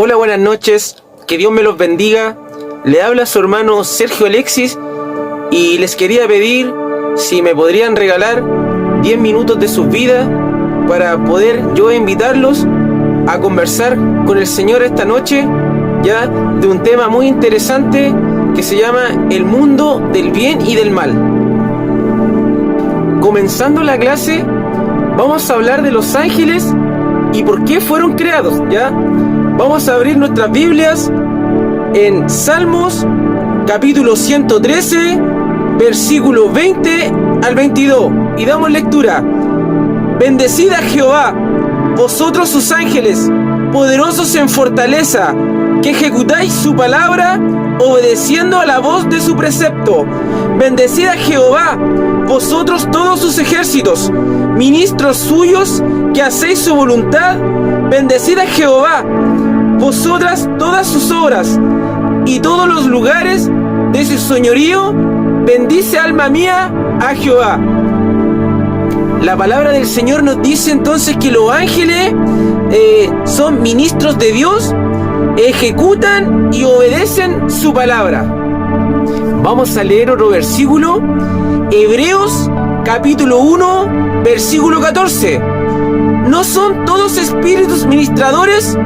Hola, buenas noches, que Dios me los bendiga. Le habla su hermano Sergio Alexis y les quería pedir si me podrían regalar 10 minutos de sus vidas para poder yo invitarlos a conversar con el Señor esta noche, ya de un tema muy interesante que se llama el mundo del bien y del mal. Comenzando la clase, vamos a hablar de los ángeles y por qué fueron creados, ¿ya? Vamos a abrir nuestras Biblias en Salmos, capítulo 113, versículo 20 al 22, y damos lectura. Bendecid a Jehová, vosotros sus ángeles, poderosos en fortaleza, que ejecutáis su palabra, obedeciendo a la voz de su precepto. Bendecid a Jehová, vosotros todos sus ejércitos, ministros suyos, que hacéis su voluntad. Bendecid a Jehová, vosotras todas sus obras, y todos los lugares de su señorío. Bendice, alma mía, a Jehová. La palabra del Señor nos dice entonces que los ángeles son ministros de Dios, ejecutan y obedecen su palabra. Vamos a leer otro versículo, Hebreos capítulo 1, versículo 14. ¿No son todos espíritus ministradores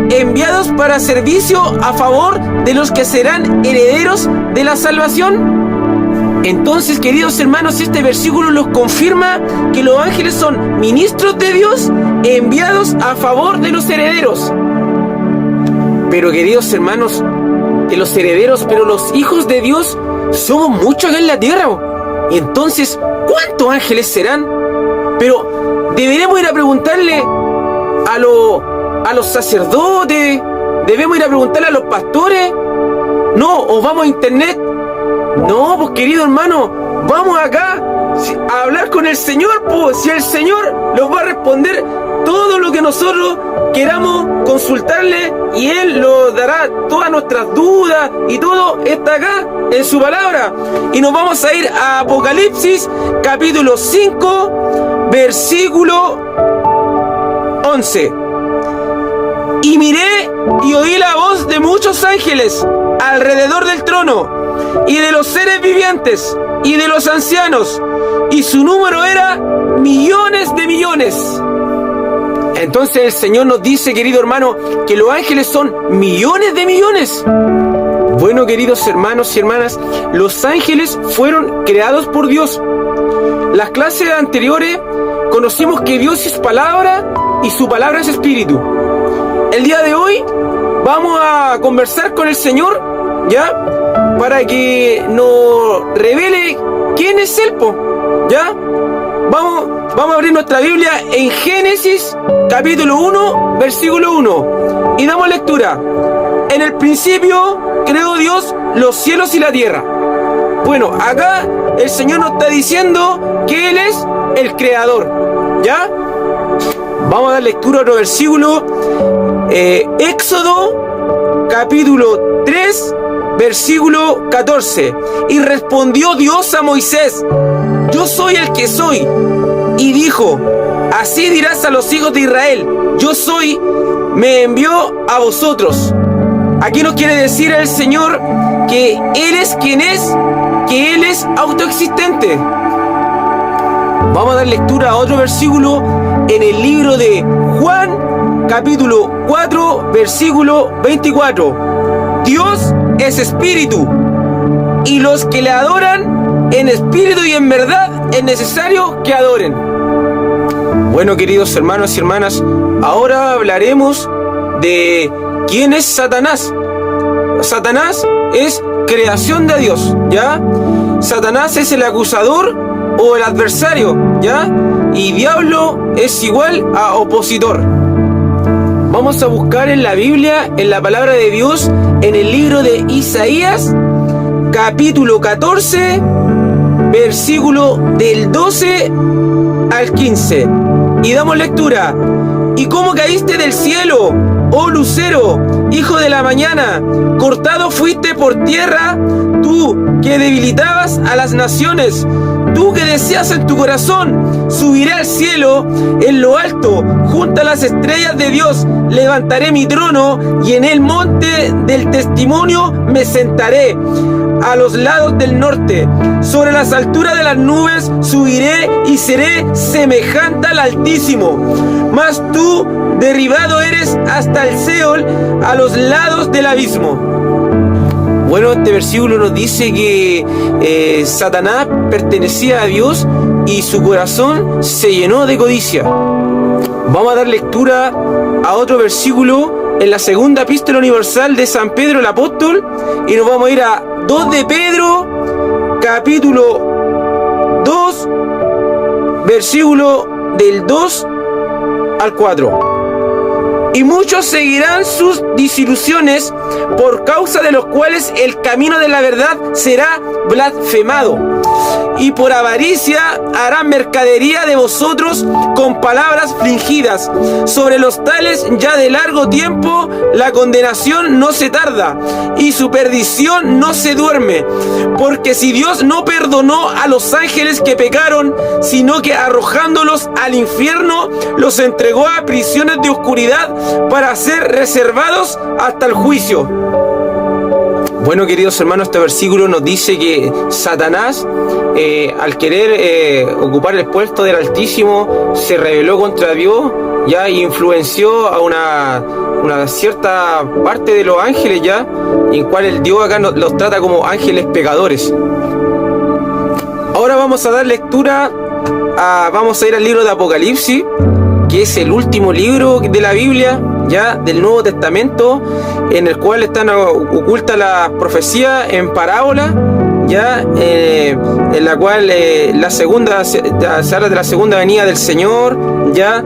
enviados para servicio a favor de los que serán herederos de la salvación? Entonces, queridos hermanos, este versículo nos confirma que los ángeles son ministros de Dios enviados a favor de los herederos. Pero, queridos hermanos, que los herederos, pero los hijos de Dios somos muchos acá en la tierra. Y entonces, ¿cuántos ángeles serán? Pero deberemos ir a preguntarle a los sacerdotes, debemos ir a preguntarle a los pastores. No, o vamos a internet. No, pues querido hermano, vamos acá a hablar con el Señor, pues si el Señor nos va a responder todo lo que nosotros queramos consultarle, y Él nos dará todas nuestras dudas, y todo está acá en su palabra. Y nos vamos a ir a Apocalipsis capítulo 5, versículo 11. Y miré y oí la voz de muchos ángeles alrededor del trono, y de los seres vivientes, y de los ancianos, y su número era millones de millones. Entonces el Señor nos dice, querido hermano, que los ángeles son millones de millones. Bueno, queridos hermanos y hermanas, los ángeles fueron creados por Dios. Las clases anteriores conocimos que Dios es palabra y su palabra es espíritu. El día de hoy vamos a conversar con el Señor, ¿ya? Para que nos revele quién es Él, ¿ya? Vamos a abrir nuestra Biblia en Génesis capítulo 1, versículo 1, y damos lectura. En el principio creó Dios los cielos y la tierra. Bueno, acá el Señor nos está diciendo que Él es el creador, ¿ya? Vamos a dar lectura a otro versículo, Éxodo capítulo 3, versículo 14. Y respondió Dios a Moisés: yo soy el que soy. Y dijo: así dirás a los hijos de Israel: yo soy, me envió a vosotros. Aquí nos quiere decir el Señor que Él es quien es, que Él es autoexistente. Vamos a dar lectura a otro versículo en el libro de Juan, capítulo 4, versículo 24. Dios es espíritu, y los que le adoran en espíritu y en verdad es necesario que adoren. Bueno, queridos hermanos y hermanas, ahora hablaremos de quién es Satanás. Satanás es creación de Dios, ¿ya? Satanás es el acusador o el adversario, ¿ya? Y diablo es igual a opositor. Vamos a buscar en la Biblia, en la palabra de Dios, en el libro de Isaías, capítulo 14, versículo del 12 al 15. Y damos lectura. Y cómo caíste del cielo, oh lucero, hijo de la mañana, cortado fuiste por tierra, tú que debilitabas a las naciones. Tú que decías en tu corazón, subiré al cielo, en lo alto, junto a las estrellas de Dios, levantaré mi trono y en el monte del testimonio me sentaré. A los lados del norte, sobre las alturas de las nubes, subiré y seré semejante al Altísimo. Mas tú, derribado eres hasta el Seol, a los lados del abismo. Bueno, este versículo nos dice que Satanás pertenecía a Dios y su corazón se llenó de codicia. Vamos a dar lectura a otro versículo en la segunda epístola universal de San Pedro el Apóstol y nos vamos a ir a 2 de Pedro, capítulo 2, versículo del 2 al 4. Y muchos seguirán sus disilusiones, por causa de los cuales el camino de la verdad será blasfemado. Y por avaricia harán mercadería de vosotros con palabras fingidas. Sobre los tales ya de largo tiempo la condenación no se tarda, y su perdición no se duerme. Porque si Dios no perdonó a los ángeles que pecaron, sino que arrojándolos al infierno, los entregó a prisiones de oscuridad para ser reservados hasta el juicio. Bueno, queridos hermanos, este versículo nos dice que Satanás, al querer ocupar el puesto del Altísimo, se rebeló contra Dios, ya, y influenció a una cierta parte de los ángeles, ya, en cual el Dios acá los trata como ángeles pecadores. Ahora vamos a dar lectura, vamos a ir al libro de Apocalipsis, que es el último libro de la Biblia, ya, del Nuevo Testamento, en el cual están ocultas las profecías en parábola, ya, en la cual la segunda se habla de la segunda venida del Señor, ya.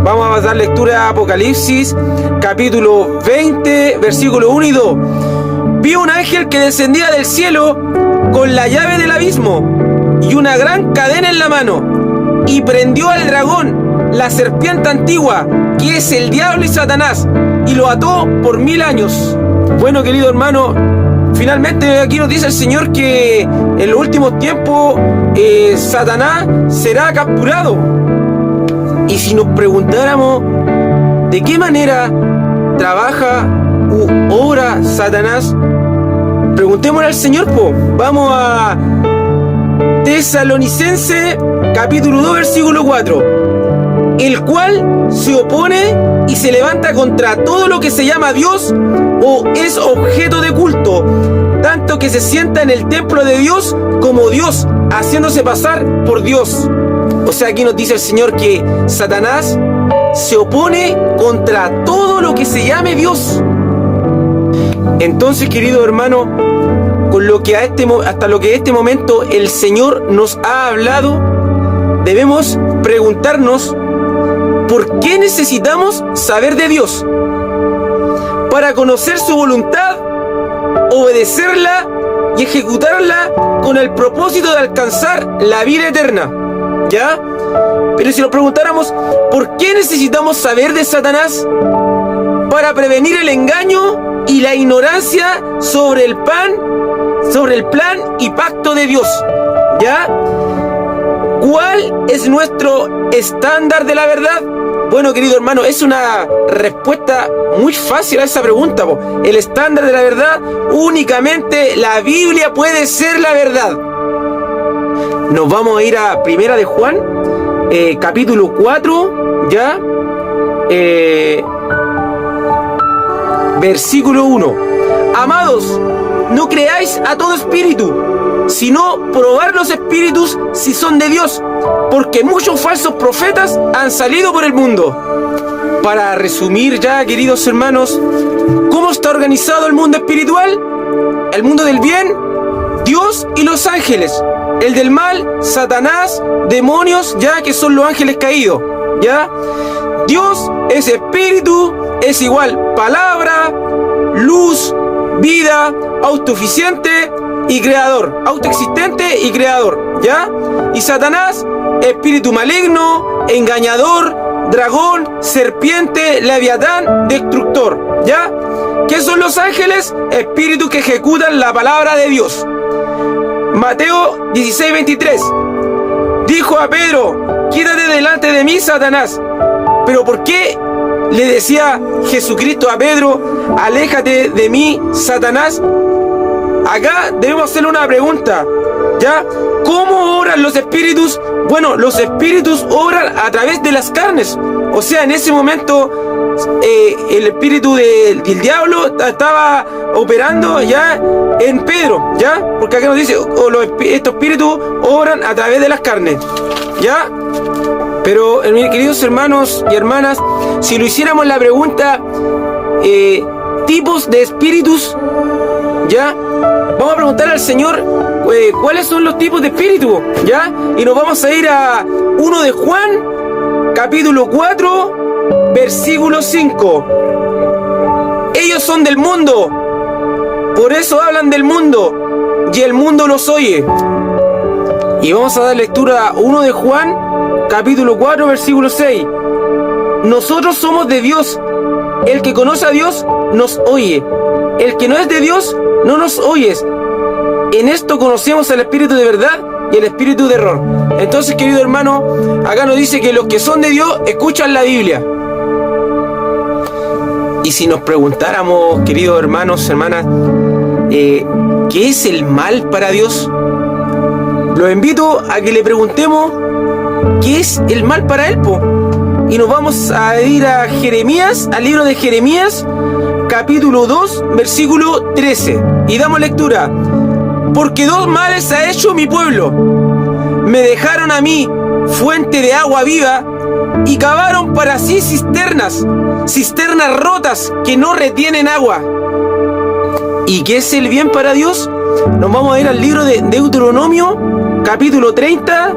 Vamos a dar lectura a Apocalipsis, capítulo 20, versículo 1 y 2. Vi un ángel que descendía del cielo con la llave del abismo y una gran cadena en la mano, y prendió al dragón, la serpiente antigua, que es el diablo y Satanás, y lo ató por 1000 años. Bueno, querido hermano, finalmente aquí nos dice el Señor que en los últimos tiempos Satanás será capturado. Y si nos preguntáramos de qué manera trabaja u obra Satanás, preguntémosle al Señor, Vamos a Tesalonicenses capítulo 2 versículo 4. El cual se opone y se levanta contra todo lo que se llama Dios o es objeto de culto, tanto que se sienta en el templo de Dios como Dios, haciéndose pasar por Dios. O sea, aquí nos dice el Señor que Satanás se opone contra todo lo que se llame Dios. Entonces, querido hermano, con lo que hasta lo que a este momento el Señor nos ha hablado, debemos preguntarnos ¿por qué necesitamos saber de Dios? Para conocer su voluntad, obedecerla y ejecutarla con el propósito de alcanzar la vida eterna, ¿ya? Pero si nos preguntáramos ¿por qué necesitamos saber de Satanás? Para prevenir el engaño y la ignorancia sobre el plan y pacto de Dios, ¿ya? ¿Cuál es nuestro estándar de la verdad? Bueno, querido hermano, es una respuesta muy fácil a esa pregunta. El estándar de la verdad, únicamente la Biblia puede ser la verdad. Nos vamos a ir a Primera de Juan, capítulo 4, ¿ya? Versículo 1. Amados, no creáis a todo espíritu, sino probar los espíritus si son de Dios, porque muchos falsos profetas han salido por el mundo. Para resumir ya, queridos hermanos, ¿cómo está organizado el mundo espiritual? El mundo del bien, Dios y los ángeles. El del mal, Satanás, demonios, ya que son los ángeles caídos, ¿ya? Dios es espíritu, es igual palabra, luz, vida, autosuficiente y creador, autoexistente y creador, ¿ya? Y Satanás, espíritu maligno, engañador, dragón, serpiente, leviatán, destructor. ¿Ya? ¿Qué son los ángeles? Espíritus que ejecutan la palabra de Dios. Mateo 16:23. Dijo a Pedro: quítate delante de mí, Satanás. Pero ¿por qué le decía Jesucristo a Pedro: aléjate de mí, Satanás? Acá debemos hacer una pregunta, ¿ya? ¿Cómo obran los espíritus? Bueno, los espíritus obran a través de las carnes. O sea, en ese momento el espíritu del diablo estaba operando ya en Pedro, ¿ya? Porque acá nos dice, estos espíritus obran a través de las carnes, ¿ya? Pero, mis queridos hermanos y hermanas, si lo hiciéramos la pregunta, tipos de espíritus, ¿ya? Vamos a preguntar al Señor cuáles son los tipos de espíritu, ¿ya? Y nos vamos a ir a 1 de Juan, capítulo 4, versículo 5. Ellos son del mundo, por eso hablan del mundo, y el mundo los oye. Y vamos a dar lectura a 1 de Juan, capítulo 4, versículo 6. Nosotros somos de Dios. El que conoce a Dios nos oye. El que no es de Dios no nos oyes. En esto conocemos al espíritu de verdad y el espíritu de error. Entonces, querido hermano, acá nos dice que los que son de Dios escuchan la Biblia. Y si nos preguntáramos, queridos hermanos, hermanas, ¿qué es el mal para Dios? Los invito a que le preguntemos ¿qué es el mal para él, po? Y nos vamos a ir a Jeremías, al libro de Jeremías, capítulo 2, versículo 13. Y damos lectura. Porque dos males ha hecho mi pueblo. Me dejaron a mí fuente de agua viva y cavaron para sí cisternas rotas que no retienen agua. ¿Y qué es el bien para Dios? Nos vamos a ir al libro de Deuteronomio, capítulo 30,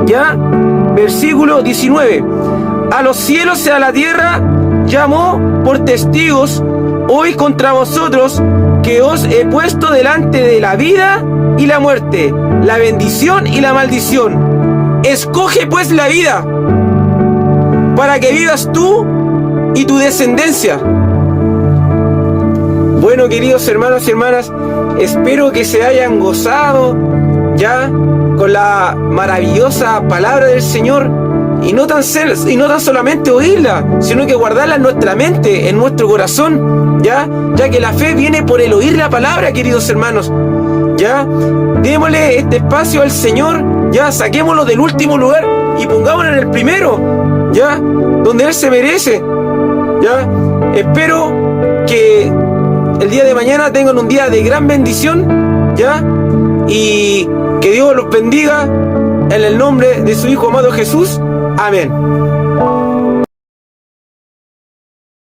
ya, versículo 19. A los cielos y a la tierra llamó por testigos hoy contra vosotros, que os he puesto delante de la vida y la muerte, la bendición y la maldición. Escoge pues la vida, para que vivas tú y tu descendencia. Bueno, queridos hermanos y hermanas, espero que se hayan gozado ya con la maravillosa palabra del Señor, y no tan solamente oírla, sino que guardarla en nuestra mente, en nuestro corazón, ya que la fe viene por el oír la palabra, queridos hermanos. Ya, démosle este espacio al Señor, ya, saquémoslo del último lugar y pongámoslo en el primero, ya, donde Él se merece. Ya, espero que el día de mañana tengan un día de gran bendición, ya, y que Dios los bendiga en el nombre de su Hijo amado Jesús. Amén.